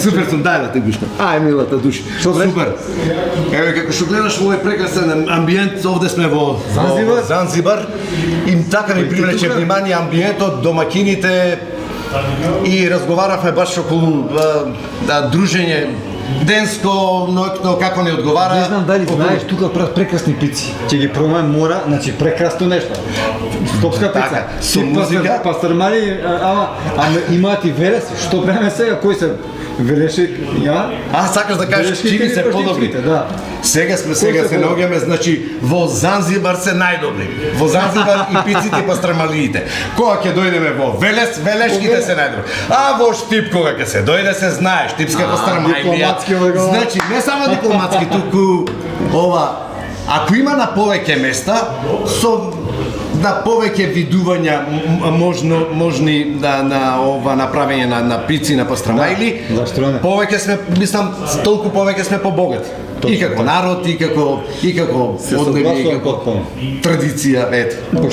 Супер сум, дај да те гушнам. Ај, милата душа. Супер. Еве, како што гледаш овој прекрасен амбиент, овде сме во Занзибар. И така ми привлече внимание амбиентот, домакините и разговаравме баш околу дружење денско, ноќно, како ни одговара. Не знам дали знаеш, тука прават прекрасни пици. Ќе ги пробаме мора, значи прекрасно нешто. Скопска пица. Со музика. Пастрмали, ама имаат и велес, што правиме сега, кој се велеши, ја? Сакаш да кажеш чини се подобри. Да. Сега се наоѓаме, значи во Занзибар се најдобри. Во Занзибар и пиците и пастрмалиите. Кога ќе дојдеме во Велес, велешките се најдобри. А во Штип кога ќе се дојде се знае, штипска пастрмалија. Значи не само дипломатски, туку ова ако има на повеќе места со на повеќе видувања можни на ова направење на пици на пастрамајли, повеќе сме, мислам, толку повеќе сме побогати. И како народ, и како одневи, и како традиција, ето.